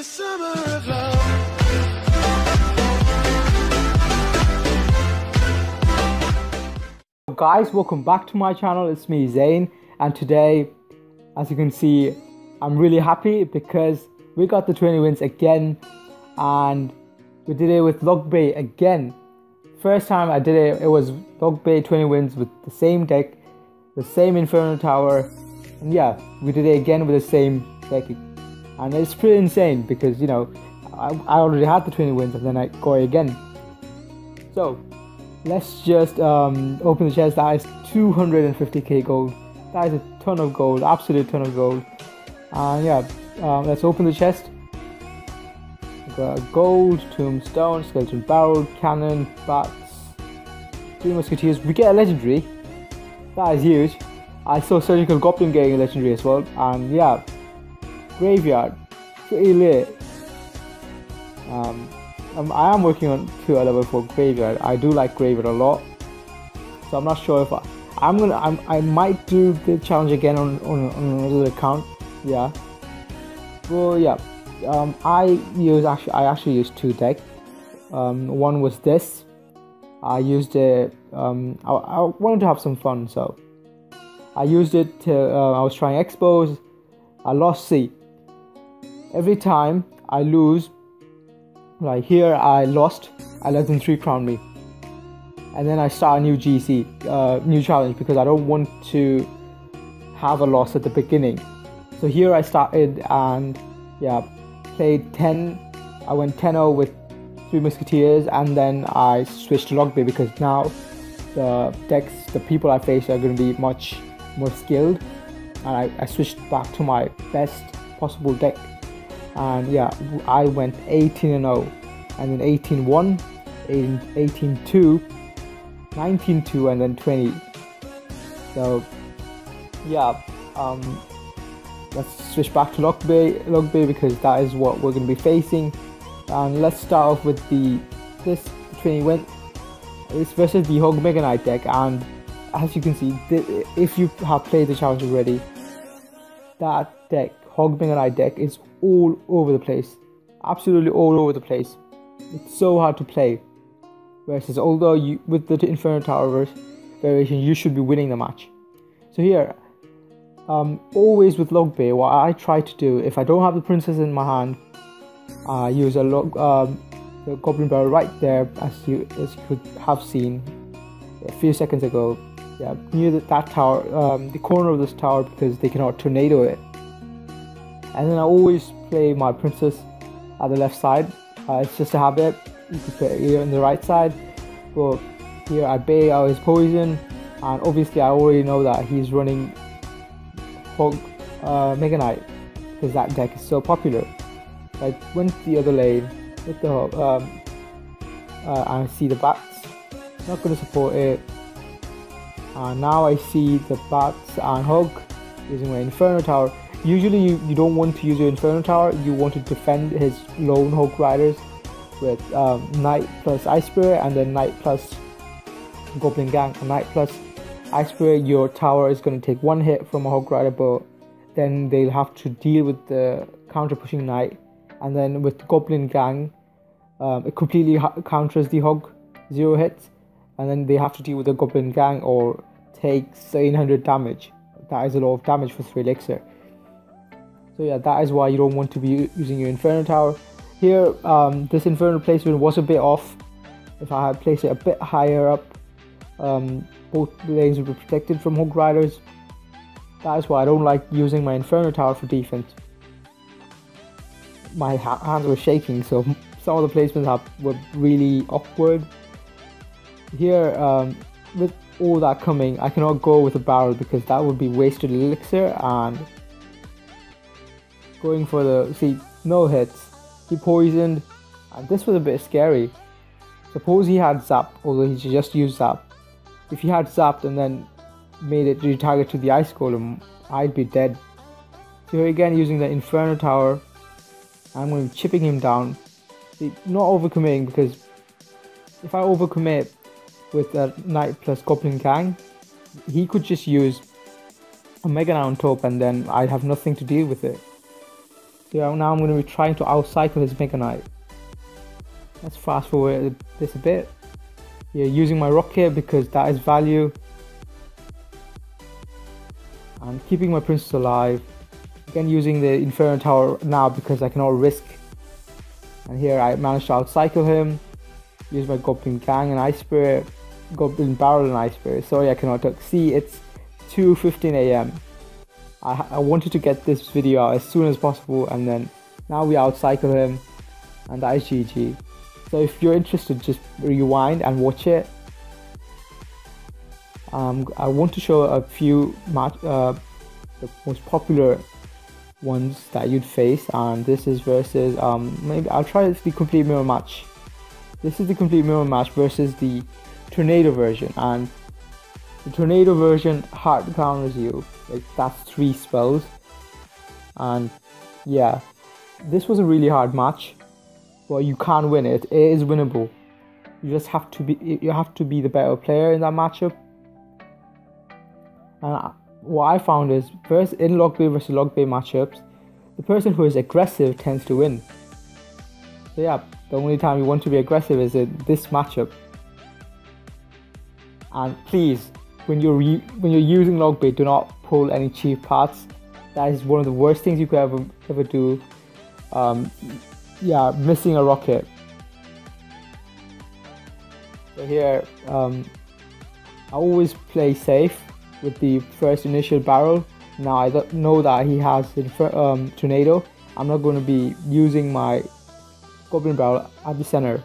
the summer of love. Guys, welcome back to my channel. It's me, Zane, and today, as you can see, I'm really happy because we got the 20 wins again, and we did it with logbait again. First time I did it, it was logbait 20 wins with the same deck, the same Inferno Tower, and yeah, we did it again with the same deck. And it's pretty insane because, you know, I already had the 20 wins and then I go again. So let's just open the chest. That is 250k gold. That is a ton of gold, absolute ton of gold. And yeah, let's open the chest. We've got a gold, tombstone, skeleton barrel, cannon, bats, 3 musketeers. We get a legendary. That is huge. I saw surgical goblin getting a legendary as well. And yeah, graveyard, pretty lit. I am working on to a level 4 graveyard. I do like graveyard a lot, so I'm not sure if I might do the challenge again on another account. Yeah, well, yeah. I actually used 2 decks. One was this. I used it. I wanted to have some fun, so I used it to. I was trying expos. I lost C. Every time I lose, like here I lost, I let them 3 crown me. And then I start a new GC, new challenge, because I don't want to have a loss at the beginning. So here I started and yeah, played 10, I went 10-0 with 3 musketeers, and then I switched to logbait because now the decks, the people I face are going to be much more skilled. And I switched back to my best possible deck. And yeah, I went 18-0, and then 18-1, 18-2, 19-2, and then 20. So yeah, let's switch back to logbait because that is what we're going to be facing. And let's start off with this 20 win. It's versus the Hog Mega Knight deck, and as you can see, if you have played the challenge already, that deck, Hog Mega Knight deck, is all over the place. Absolutely all over the place. It's so hard to play. Versus, although with the Inferno Tower variation, you should be winning the match. So here, always with logbait, what I try to do, if I don't have the princess in my hand, I use the goblin barrel right there, as you could have seen a few seconds ago. Yeah, near that tower, the corner of this tower, because they cannot tornado it. And then I always play my princess at the left side. It's just a habit. You could play it on the right side, but here I bait out his poison, and obviously I already know that he's running Hog Mega Knight because that deck is so popular. I went to the other lane with the Hog, and I see the bats. Not going to support it. Now I see the bats and Hog using my Inferno Tower. Usually you don't want to use your Inferno Tower, you want to defend his lone Hog Riders with Knight plus Ice Spirit, and then Knight plus Goblin Gang. Knight plus Ice Spirit, your tower is going to take 1 hit from a Hog Rider, but then they'll have to deal with the counter pushing Knight. And then with Goblin Gang, it completely counters the Hog, 0 hits, and then they have to deal with the Goblin Gang or take 700 damage. That is a lot of damage for 3 elixir. So yeah, that is why you don't want to be using your Inferno Tower. Here, this Inferno placement was a bit off. If I had placed it a bit higher up, both lanes would be protected from Hog Riders. That is why I don't like using my Inferno Tower for defense. My hands were shaking, so some of the placements were really awkward. Here, with all that coming, I cannot go with a barrel because that would be wasted elixir, and going for no hits. He poisoned, and this was a bit scary. Suppose he had zap, although he just used zap. If he had zapped and then made it retarget to the ice golem, I'd be dead. So here again, using the Inferno Tower, I'm going to be chipping him down. See, not overcommitting, because if I overcommit with a Knight plus Goblin Gang, he could just use a Mega Knight on top and then I'd have nothing to deal with it. So yeah, now I'm going to be trying to outcycle his Mega Knight. Let's fast forward this a bit. Yeah, using my rocket because that is value. And keeping my princess alive. Again, using the Inferno Tower now because I cannot risk. And here I managed to outcycle him. Use my Goblin Gang and Ice Spirit. Goblin Barrel and Ice Spirit. Sorry, I cannot talk. See, it's 2:15 AM. I wanted to get this video out as soon as possible, and then now we outcycle him, and that is GG. So if you're interested, just rewind and watch it. I want to show a few the most popular ones that you'd face, and this is versus maybe I'll try the complete mirror match. This is the complete mirror match versus the tornado version, and the tornado version hard counters you, like that's 3 spells. And yeah, this was a really hard match, but you can win it. It is winnable. You just have to be the better player in that matchup. And what I found is, first in logbait versus logbait matchups, the person who is aggressive tends to win. So yeah, the only time you want to be aggressive is in this matchup. And please, when you're using logbait, do not pull any cheap paths. That is one of the worst things you could ever do. Yeah, missing a rocket. So here, I always play safe with the first initial barrel. Now I know that he has the tornado. I'm not going to be using my Goblin Barrel at the center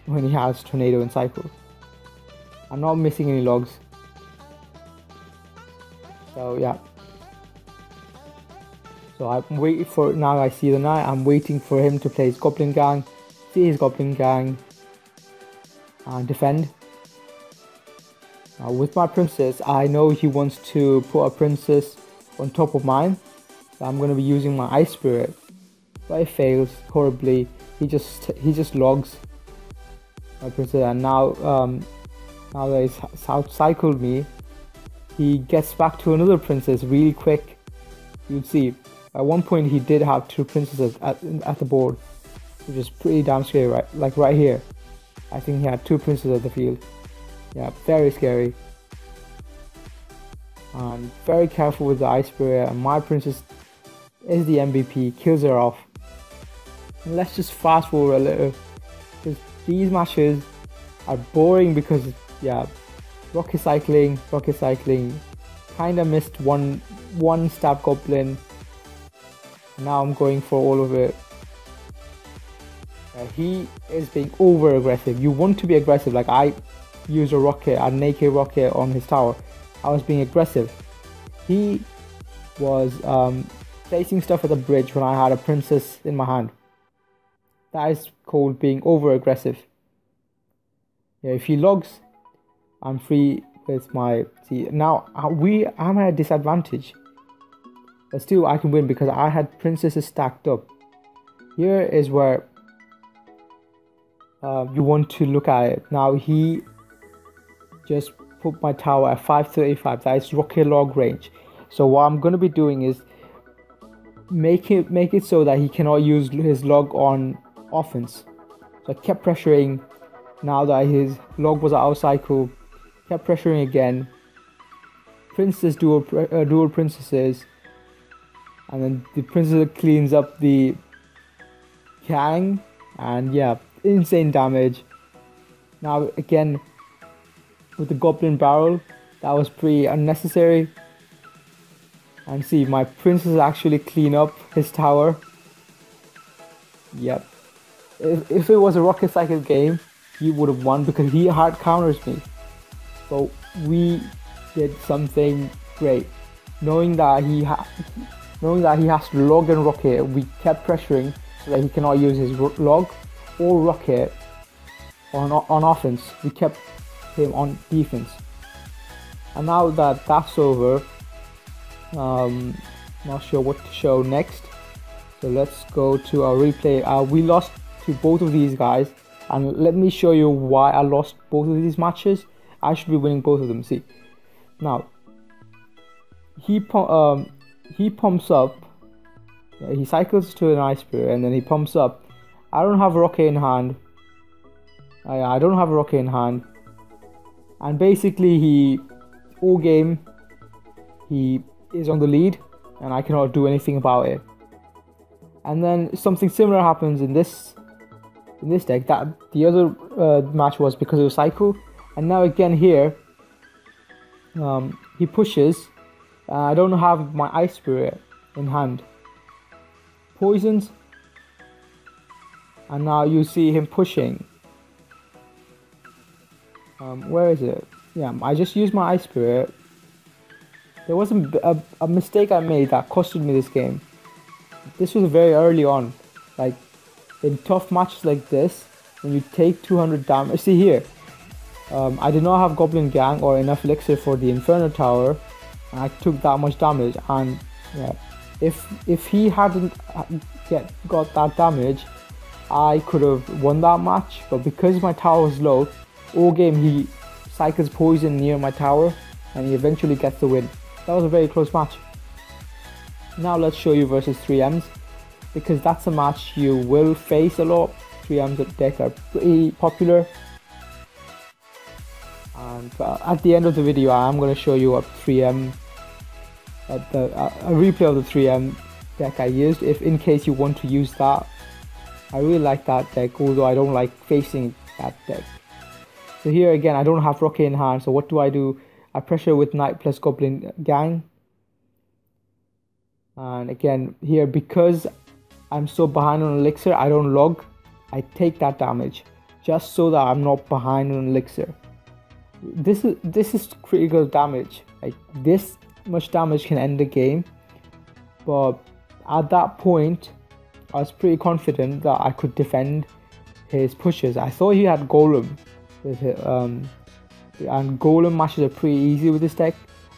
when he has tornado and cycle. I'm not missing any logs. So yeah. So I'm waiting for, now I see the knight, I'm waiting for him to play his Goblin Gang, see his Goblin Gang, and defend. Now with my princess, I know he wants to put a princess on top of mine, so I'm going to be using my Ice Spirit, but it fails horribly. He just logs my princess, and now that he's outcycled me, he gets back to another princess really quick. You'll see, at one point he did have 2 princesses at the board, which is pretty damn scary, right? Like right here, I think he had 2 princesses at the field. Yeah, very scary. And very careful with the Ice Spirit, and my princess is the MVP, kills her off. And let's just fast forward a little, because these matches are boring because, yeah, rocket cycling, kinda missed one stab goblin. Now I'm going for all of it. He is being over aggressive. You want to be aggressive, like I used a naked rocket on his tower. I was being aggressive. He was placing stuff at the bridge when I had a princess in my hand. That is called being over aggressive. Yeah, if he logs, I'm free with my... See, now I'm at a disadvantage, but still I can win because I had princesses stacked up. Here is where you want to look at it. Now he just put my tower at 535. That is rocket log range. So what I'm going to be doing is make it so that he cannot use his log on offense. So I kept pressuring. Now that his log was out cycle, kept pressuring again. Princess dual princesses, and then the princess cleans up the gang, and yeah, insane damage. Now again with the Goblin Barrel, that was pretty unnecessary. And see, my princess actually clean up his tower. Yep. If it was a rocket cycle game, he would have won because he hard counters me. But we did something great. Knowing that he has to log and rocket, we kept pressuring so that he cannot use his log or rocket on offense. We kept him on defense. And now that that's over, not sure what to show next. So let's go to our replay. We lost to both of these guys, and let me show you why I lost both of these matches. I should be winning both of them. See, now he pumps up He cycles to an ice spear and then he pumps up. I don't have a rocket in hand. I don't have a rocket in hand. And basically all game, he is on the lead and I cannot do anything about it. And then something similar happens in this deck. That the other match was because of the cycle. And now again here, he pushes. I don't have my ice spirit in hand. Poisons. And now you see him pushing. Where is it? Yeah, I just used my ice spirit. There was a mistake I made that costed me this game. This was very early on. Like, in tough matches like this, when you take 200 damage. See here, I did not have Goblin Gang or enough elixir for the Inferno Tower, and I took that much damage. And yeah, if he hadn't got that damage, I could have won that match. But because my tower was low, all game he cycles poison near my tower, and he eventually gets the win. That was a very close match. Now let's show you versus 3Ms, because that's a match you will face a lot. 3Ms deck are pretty popular. And at the end of the video, I am going to show you a 3M, a replay of the 3M deck I used, if in case you want to use that. I really like that deck, although I don't like facing that deck. So here again, I don't have rocket in hand, so what do? I pressure with Knight plus Goblin Gang. And again, here, because I'm so behind on elixir, I don't log. I take that damage, just so that I'm not behind on elixir. This is critical damage. Like, this much damage can end the game. But at that point, I was pretty confident that I could defend his pushes. I thought he had Golem with it, and Golem matches are pretty easy with this deck.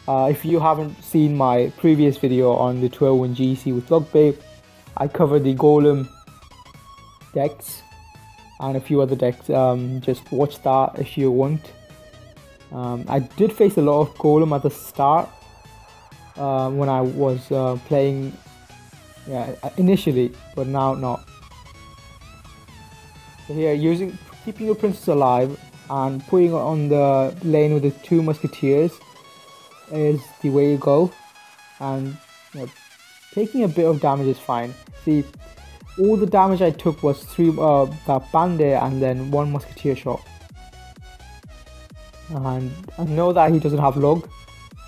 If you haven't seen my previous video on the 12-win GC with logbait, I covered the Golem decks and a few other decks. Just watch that if you want. I did face a lot of Golem at the start when I was playing, initially, but now not. So here, keeping your princess alive and putting it on the lane with the 2 musketeers is the way you go. And taking a bit of damage is fine. See, all the damage I took was 3 that bandit and then 1 musketeer shot. And I know that he doesn't have log,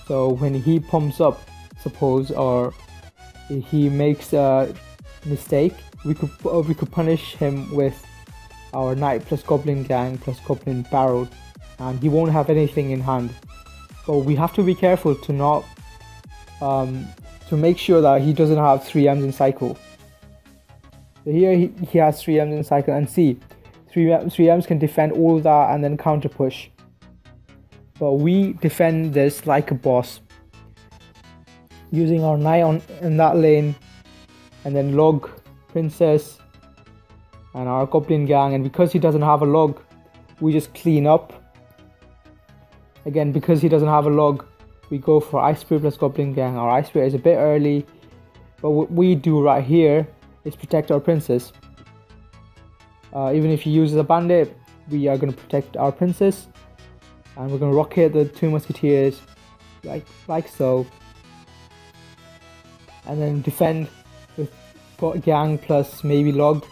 so when he pumps up, suppose, or he makes a mistake, we could punish him with our Knight plus Goblin Gang plus Goblin Barrel, and he won't have anything in hand. But we have to be careful to not to make sure that he doesn't have 3Ms in cycle. So here he has 3Ms in cycle, and see, 3Ms can defend all of that and then counter push. But we defend this like a boss, using our Knight in that lane, and then log princess and our Goblin Gang. And because he doesn't have a log, we just clean up. Again, because he doesn't have a log, we go for Ice Spirit plus Goblin Gang. Our Ice Spirit is a bit early, but what we do right here is protect our princess. Even if he uses a bandit, we are going to protect our princess, and we're going to rocket the 2 musketeers like so, and then defend with gang plus maybe log.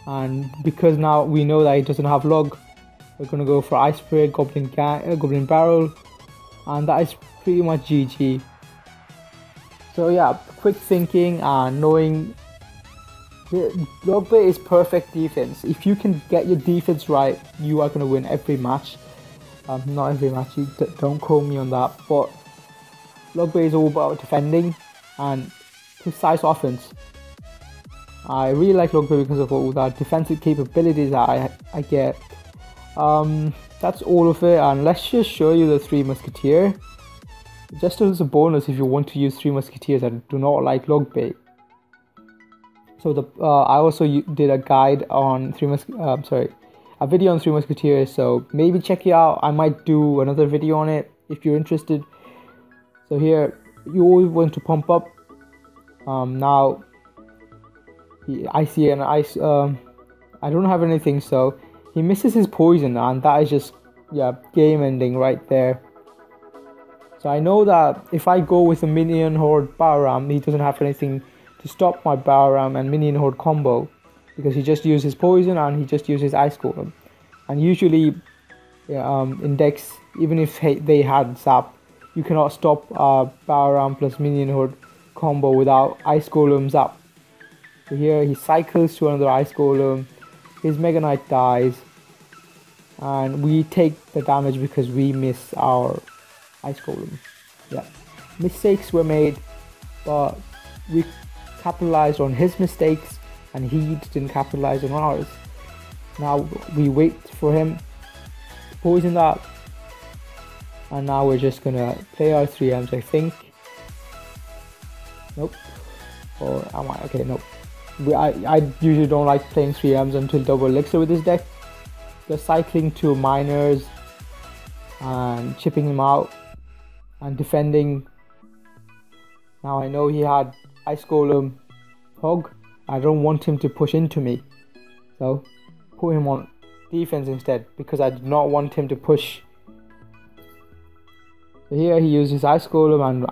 And because now we know that he doesn't have log, we're going to go for Ice Spirit, Goblin Barrel, and that is pretty much GG. So yeah, quick thinking and knowing logbait is perfect defense. If you can get your defense right, you are going to win every match. Not every match, you don't quote me on that, but logbait is all about defending and precise offense. I really like logbait because of all that defensive capabilities that I get. That's all of it, and let's just show you the 3 musketeer. Just as a bonus, if you want to use 3 musketeers that do not like logbait. So I also did a guide on a video on 3 musketeers, so maybe check it out. I might do another video on it if you're interested. So here, you always want to pump up Now I see an ice. I don't have anything, so he misses his poison, and that is just, yeah, game ending right there. So I know that if I go with a minion horde Baram, he doesn't have anything to stop my Baram and minion horde combo, because he just uses poison and he just uses ice golem. And usually, yeah, in decks, even if they had zap, you cannot stop Baram plus minion horde combo without ice golem zap. So here he cycles to another ice golem, his Mega Knight dies, and we take the damage because we miss our ice golem. Yeah, mistakes were made, but we capitalized on his mistakes and he didn't capitalize on ours. Now we wait for him to poison that, and now we're just gonna play our 3Ms, I think. Nope. Or am I? Okay, nope. I usually don't like playing 3Ms until double elixir with this deck. Just cycling to miners and chipping him out and defending. Now I know he had ice golem hog. I don't want him to push into me, so put him on defense instead, because I do not want him to push. So here he uses ice golem, and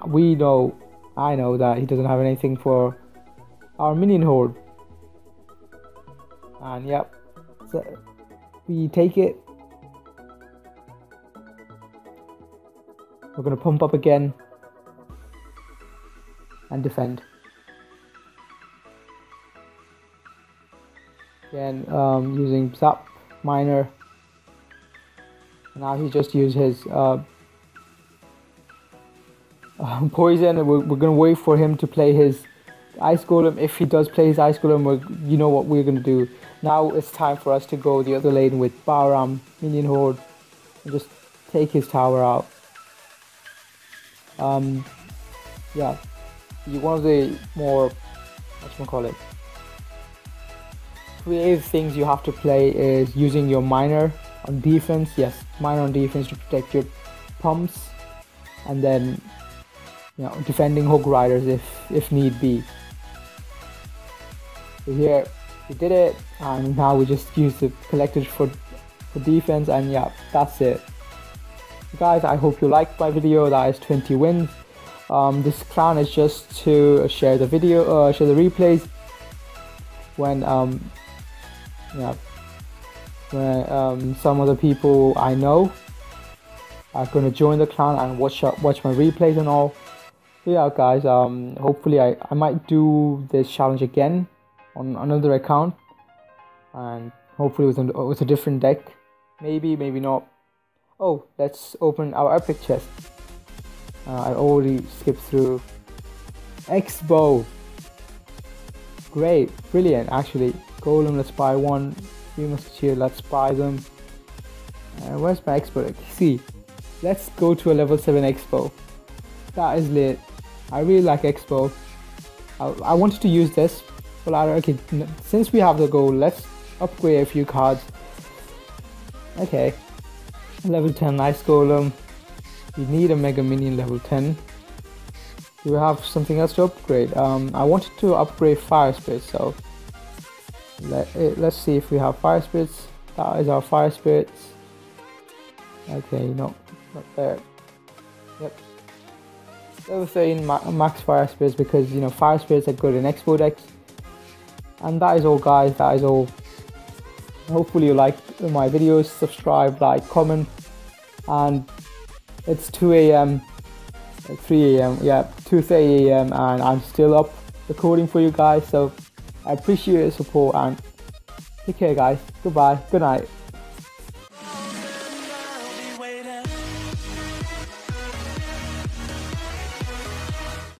I know that he doesn't have anything for our minion horde, and yep, so we take it. We're gonna pump up again and defend again, using zap miner. Now he just used his poison. We're gonna wait for him to play his ice golem. If he does play his ice golem, you know what we're gonna do. Now it's time for us to go the other lane with Baram minion horde and just take his tower out. Yeah, one of the more, creative things you have to play is using your miner on defense. Yes, miner on defense to protect your pumps, and then, you know, defending hook riders if need be. So here we did it, and now we just use the collected for defense, and yeah, that's it. So guys, I hope you liked my video. That is 20 wins. This clan is just to share the video, share the replays when some other people I know are gonna join the clan and watch my replays and all. So yeah guys, hopefully I might do this challenge again on another account, and hopefully with a different deck, maybe not. Oh, let's open our epic chest. I already skipped through Expo. Great, brilliant actually. Golem, let's buy one. We must cheer, let's buy them. Where's my Expo deck? See, let's go to a level 7 Expo. That is lit. I really like Expo. I wanted to use this, but okay, since we have the gold, let's upgrade a few cards. Okay, level 10 ice golem. We need a mega minion level 10. Do we have something else to upgrade? I wanted to upgrade fire spirits, so let's see if we have fire spirits. That is our fire spirits. Okay, no, not there. Yep, level 13 max fire spirits, because you know fire spirits are good in expo decks. And that is all guys, that is all. Hopefully you liked my videos. Subscribe, like, comment. And it's 2 AM, 3 AM, yeah, 2:30 AM, and I'm still up recording for you guys, so I appreciate your support, and take care guys. Goodbye, good night.